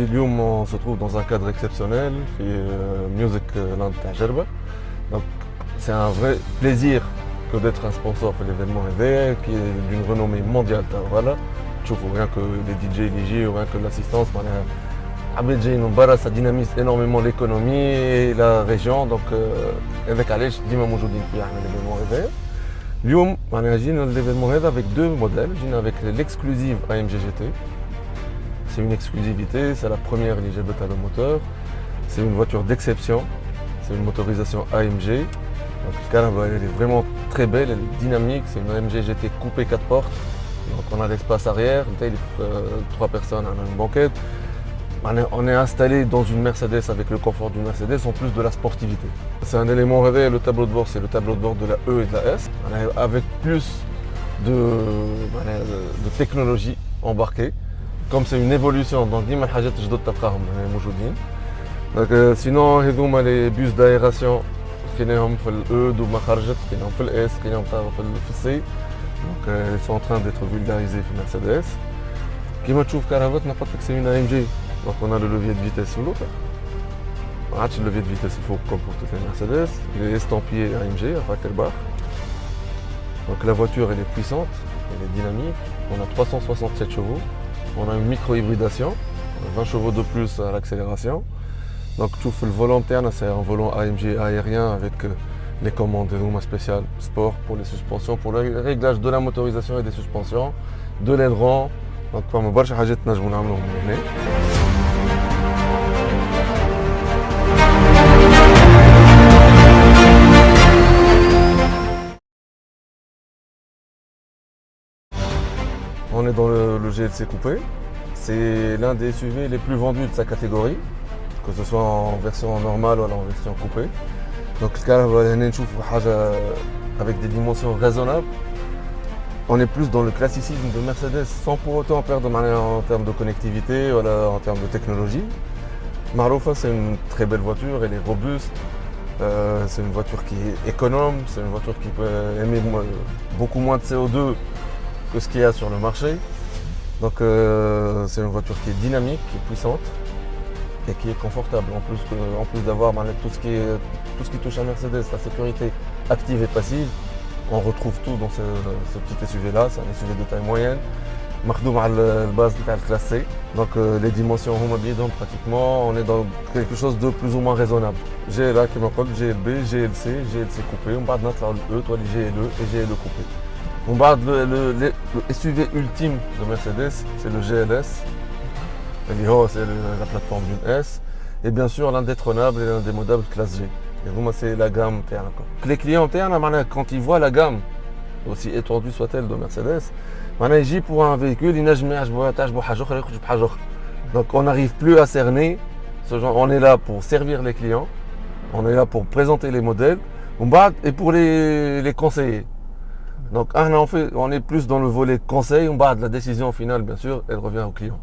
اليوم on se trouve dans un cadre exceptionnel في Music Land تاع جربة. Donc c'est un vrai plaisir que d'être un sponsor في l'événement هذايا qui est d'une renommée mondiale تاع voilà. تشوفوا rien que les DJ اللي يجيو rien que l'assistance معناها عباد جايين من برا ça dynamise énormément l'économie et la région donc هذاك علاش ديما موجودين فيه احنا l'événement هذايا. اليوم معناها جينا l'événement هذا avec deux modèles, جينا avec l'exclusive AMG GT. C'est une exclusivité, c'est la première Elisabeth à le moteur. C'est une voiture d'exception, c'est une motorisation AMG. Donc elle est vraiment très belle, elle est dynamique, c'est une AMG GT coupée 4 portes. Donc on a l'espace arrière, il pour 3 personnes, on a une banquette. On est installé dans une Mercedes avec le confort d'une Mercedes en plus de la sportivité. C'est un élément réveil, le tableau de bord, c'est le tableau de bord de la E et de la S. Avec plus de technologie embarquée. Comme c'est une évolution, donc ديما الحاجات الجدد تلقاهم موجودين. Donc sinon هذوما les bus d'aération كاينهم في الE دوما خرجت كاينهم في الS كاينهم في الC. Donc ils sont en train d'être vulgarisés في Mercedes. كيما تشوف كرهبتنا قلت لك c'est une AMG. Donc on a le levier de vitesse sous l'autre. On a le levier de vitesse il faut comme pour toutes les Mercedes. Il est estampillé AMG à Fackelbach. Donc la voiture elle est puissante, elle est dynamique. On a 367 chevaux. On a une micro-hybridation, 20 chevaux de plus à l'accélération. Donc tout le volant interne, c'est un volant AMG aérien avec les commandes de roues spéciales sport pour les suspensions, pour le réglage de la motorisation et des suspensions, de l'aileron. Donc comme برشا حاجات نجمو نعملوهم هنا. On est dans le GLC coupé. C'est l'un des SUV les plus vendus de sa catégorie, que ce soit en version normale ou en version coupée. Donc avec des dimensions raisonnables. On est plus dans le classicisme de Mercedes sans pour autant perdre en termes de connectivité ou en termes de technologie. Maroufa, c'est une très belle voiture, elle est robuste. C'est une voiture qui est économe, c'est une voiture qui peut émettre beaucoup moins de CO2 que ce qu'il y a sur le marché. Donc c'est une voiture qui est dynamique, qui est puissante et qui est confortable. En plus d'avoir tout ce qui touche à Mercedes, la sécurité active et passive, on retrouve tout dans ce petit SUV là. C'est un SUV de taille moyenne. مخدوم على الباز تاع الكلاس C. Donc les dimensions هما بيدهم pratiquement, on est dans quelque chose de plus ou moins raisonnable. J'ai là كما قلت GLB, GLC, GLC coupé, ومن بعد نطلعوا ل E, toi les GLE et GLE coupé. On parle le SUV ultime de Mercedes, c'est le GLS. C'est la plateforme d'une S. Et bien sûr l'indétrônable et l'indémodable classe G. Et vous, c'est la gamme interne. Les clients internes, quand ils voient la gamme, aussi étendue soit-elle de Mercedes, ils disent pour un véhicule, donc on n'arrive plus à cerner ce genre. On est là pour servir les clients, on est là pour présenter les modèles et pour les conseiller. Donc on est plus dans le volet conseil, la décision finale bien sûr, elle revient au client.